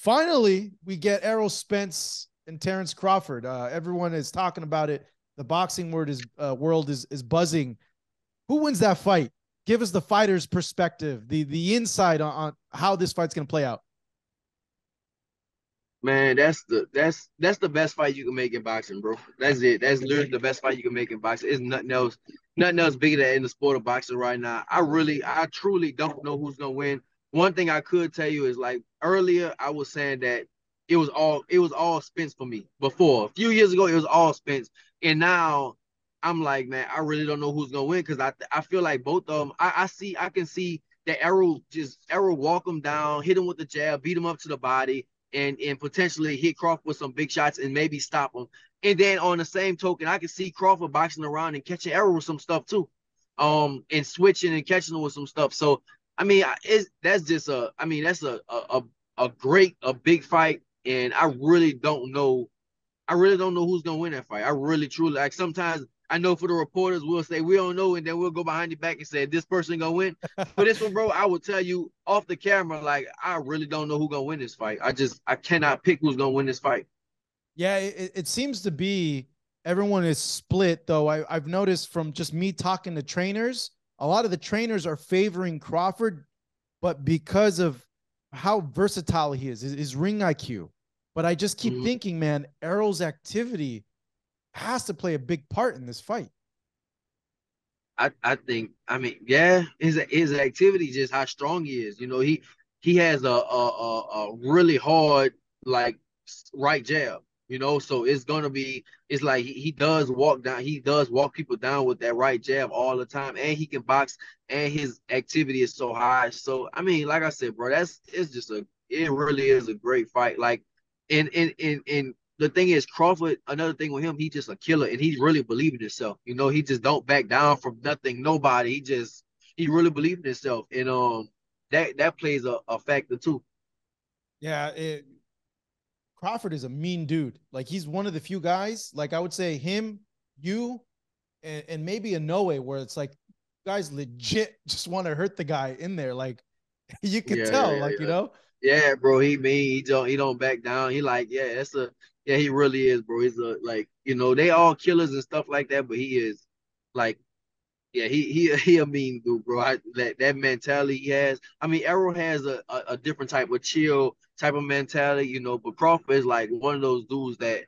finally, we get Errol Spence and Terence Crawford. Everyone is talking about it. The boxing world is buzzing. Who wins that fight? Give us the fighter's perspective, the insight on how this fight's going to play out. Man, that's the best fight you can make in boxing, bro. That's it. That's literally the best fight you can make in boxing. It's nothing else bigger than in the sport of boxing right now. I truly don't know who's gonna win. One thing I could tell you is like earlier, I was saying that it was all Spence for me. Before a few years ago, it was all Spence, and now I'm like, man, I really don't know who's gonna win because I feel like both of them. I can see that Errol walk him down, hit him with the jab, beat him up to the body and potentially hit Crawford with some big shots and maybe stop him. And then on the same token, I can see Crawford boxing around and catching Errol with some stuff too, and switching and catching him with some stuff. So I mean, that's just that's a great big fight, and I really don't know. I really don't know who's gonna win that fight. I really truly like sometimes I know for the reporters we'll say we don't know, and then we'll go behind your back and say this person gonna win. For this one, bro, I will tell you off the camera, like I really don't know who's gonna win this fight. I cannot pick who's gonna win this fight. Yeah, it seems to be everyone is split, though. I've noticed from just me talking to trainers, a lot of the trainers are favoring Crawford, but because of how versatile he is, his ring IQ. But I just keep Mhm. thinking, man, Errol's activity has to play a big part in this fight. I think yeah, his activity just how strong he is. You know, he has a really hard like right jab. You know, so it's like he does walk people down with that right jab all the time, and he can box, and his activity is so high. So I mean, like I said, bro, it really is a great fight. Like in the thing is Crawford, another thing with him, he's just a killer and he really believes in himself. You know, he just don't back down from nothing, nobody. He really believes in himself. And that plays a factor too. Yeah, Crawford is a mean dude. Like he's one of the few guys, like I would say him, you, and maybe a Noe, where it's like guys legit just want to hurt the guy in there. Like you could Yeah, yeah, tell, yeah, like, you yeah. know? Yeah, bro. He don't back down. He like, yeah, yeah, he really is, bro. He's a like, they all killers and stuff like that, but he is like yeah, he a mean dude, bro. That mentality he has. I mean, Errol has a different type of chill type of mentality, but Crawford is like one of those dudes that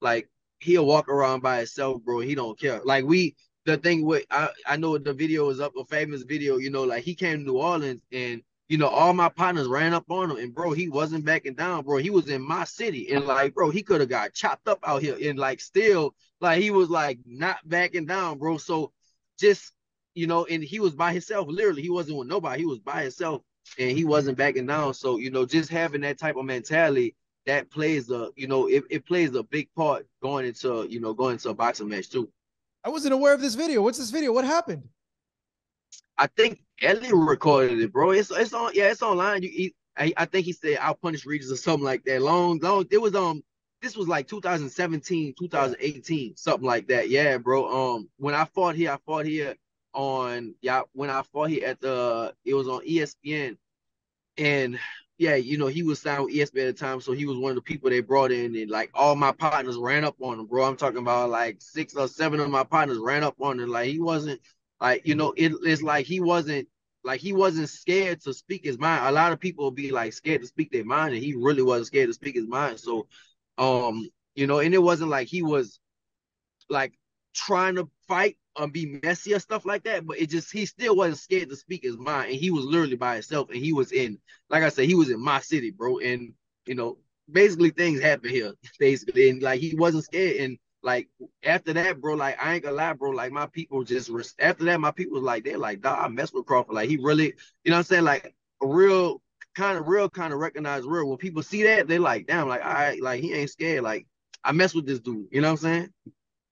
like he'll walk around by himself, bro. He don't care. Like the thing with I know the video is up, a famous video, like he came to New Orleans and all my partners ran up on him and bro, he wasn't backing down, bro. He was in my city and like, bro, he could have got chopped up out here and like still like he was like not backing down, bro. So just and he was by himself, literally. He wasn't with nobody. He was by himself and he wasn't backing down. So, just having that type of mentality that plays it plays a big part going into a boxing match too. I wasn't aware of this video. What's this video? What happened? I think Ellie recorded it, bro. It's on, yeah, it's online. I think he said I'll punish Regis or something like that. Long it was this was like 2017, Yeah. 2018, something like that. Yeah, bro. When I fought here on yeah, when I fought here at the it was on ESPN. And yeah, he was signed with ESPN at the time, so he was one of the people they brought in, and like all my partners ran up on him, bro. I'm talking about like 6 or 7 of my partners ran up on him. Like he wasn't like, it's like he wasn't scared to speak his mind. A lot of people would be like scared to speak their mind, and he really wasn't scared to speak his mind. So, and it wasn't like he was like trying to fight or be messy or stuff like that, but he still wasn't scared to speak his mind, and he was literally by himself, and he was in, like I said, he was in my city, bro, and you know, basically things happen here, basically, and like he wasn't scared, and like after that, bro, like I ain't gonna lie, bro, like my people after that, my people was like they're like, dog, I mess with Crawford, like he really, what I'm saying, like a real kind of recognized real. When people see that, they like, damn, like all right, like he ain't scared, like I mess with this dude, you know what I'm saying?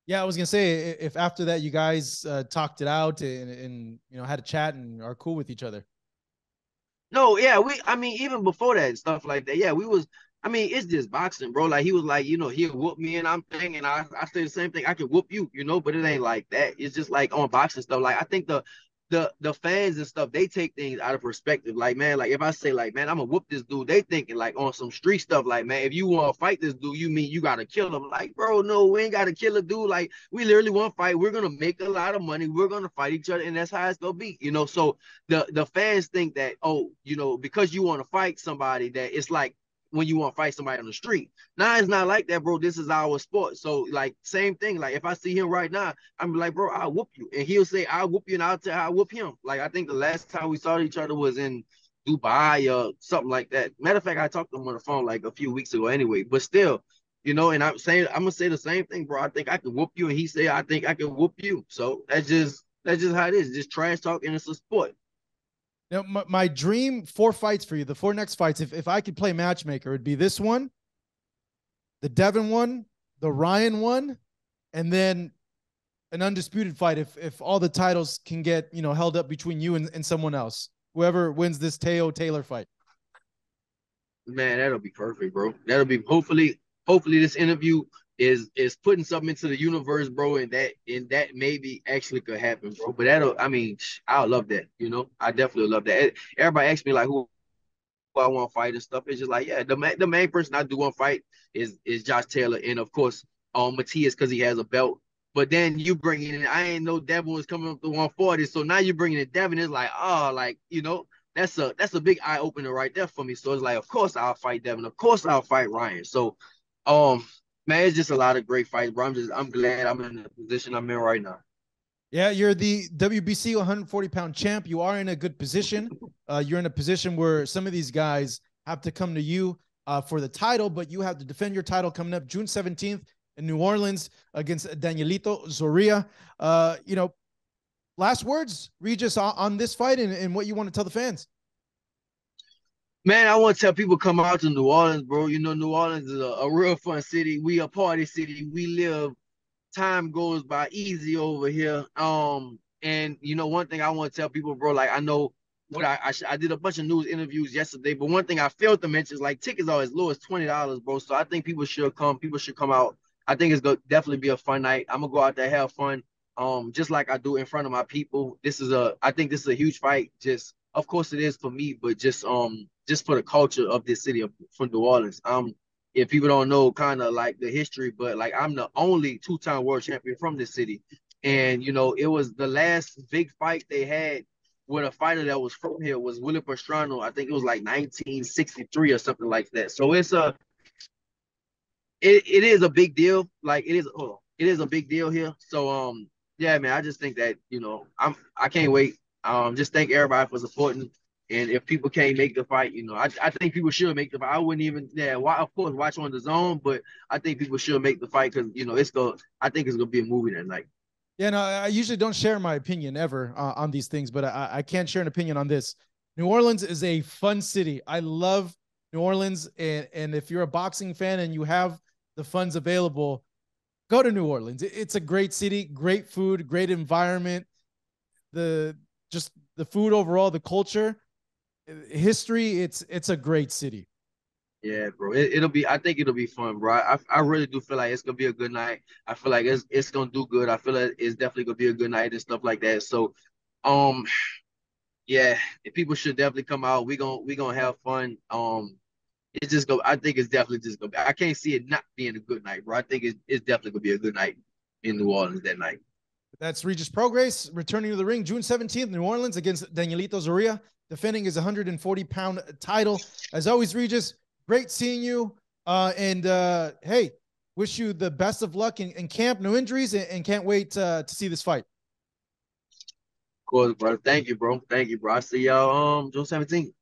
Yeah, I was gonna say if after that you guys talked it out and had a chat and are cool with each other. No, yeah, I mean, even before that and stuff like that, yeah, we was, I mean, it's just boxing, bro. Like, he was like, he'll whoop me, and I'm thinking, I say the same thing, I can whoop you, but it ain't like that. It's just like on boxing stuff. Like, I think the fans and stuff, they take things out of perspective. Like, man, like if I say like, man, I'm gonna whoop this dude, they thinking like on some street stuff. Like, man, if you want to fight this dude, you mean you gotta kill him? Like, bro, no, we ain't gotta kill a dude. Like, we literally want to fight. We're gonna make a lot of money. We're gonna fight each other, and that's how it's gonna be. So the fans think that, oh, because you want to fight somebody, that it's like when you want to fight somebody on the street. Nah, it's not like that, bro. This is our sport. So, like, same thing. Like, if I see him right now, I'm like, bro, I'll whoop you. And he'll say, I'll whoop you, and I'll tell I'll whoop him. Like, I think the last time we saw each other was in Dubai or something like that. Matter of fact, I talked to him on the phone like a few weeks ago anyway. But still, and I'm gonna say the same thing, bro. I think I can whoop you, and he say, I think I can whoop you. So that's just how it is. Just trash talk, and it's a sport. Now, my dream 4 fights for you, the 4 next fights, if I could play matchmaker, it'd be this one, the Devin one, the Ryan one, and then an undisputed fight if all the titles can get held up between you and someone else. Whoever wins this Teo Taylor fight. Man, that'll be perfect, bro. That'll be hopefully this interview is putting something into the universe, bro, and that maybe actually could happen, bro. But I mean, I'll love that. I definitely love that. Everybody asks me like who I want to fight and stuff. It's just like, yeah, the main person I do want to fight is Josh Taylor, and of course, Matias, because he has a belt. But then you bring in, I ain't know Devin was coming up to 140, so now you're bringing in Devin. It's like, oh, like that's a big eye opener right there for me. So it's like, of course I'll fight Devin. Of course I'll fight Ryan. So, man, it's just a lot of great fights, bro. I'm glad I'm in the position I'm in right now. Yeah, you're the WBC 140-pound champ. You are in a good position. You're in a position where some of these guys have to come to you for the title, but you have to defend your title coming up June 17th in New Orleans against Danielito Zorrilla. Last words, Regis, on this fight and what you want to tell the fans. Man, I want to tell people come out to New Orleans, bro. New Orleans is a real fun city. We a party city. We live time goes by easy over here. And one thing I want to tell people, bro, like I know what I did a bunch of news interviews yesterday, but one thing I failed to mention is like tickets are as low as $20, bro. So I think people should come. People should come out. I think it's gonna definitely be a fun night. I'm gonna go out there, have fun. Just like I do in front of my people. I think this is a huge fight. Just of course it is for me, but just for the culture of this city from New Orleans. If people don't know kind of like the history, but like I'm the only two-time world champion from this city. And it was the last big fight they had with a fighter that was from here was Willie Pastrana. I think it was like 1963 or something like that. So it is a big deal. Like it is a big deal here. So yeah, man, I just think that I can't wait. Just thank everybody for supporting. And if people can't make the fight, I think people should make the fight. I wouldn't even, of course, watch on the zone, but I think people should make the fight because I think it's gonna be a movie that night. Yeah, no, I usually don't share my opinion ever on these things, but I can't share an opinion on this. New Orleans is a fun city. I love New Orleans, and if you're a boxing fan and you have the funds available, go to New Orleans. It's a great city, great food, great environment. Just the food overall, the culture, history. It's a great city. Yeah, bro. It'll be. I think it'll be fun, bro. I really do feel like it's gonna be a good night. I feel like it's gonna do good. I feel like it's definitely gonna be a good night and stuff like that. So, um, yeah, people should definitely come out. We gonna have fun. It's just go. I think it's definitely just gonna be. I can't see it not being a good night, bro. I think it's definitely gonna be a good night in New Orleans that night. That's Regis Prograis returning to the ring June 17th, New Orleans against Danielito Zorrilla, defending his 140-pound title. As always, Regis, great seeing you. Hey, wish you the best of luck in camp, no injuries, and can't wait to see this fight. Of course, bro. Thank you, bro. Thank you, bro. I see y'all June 17th.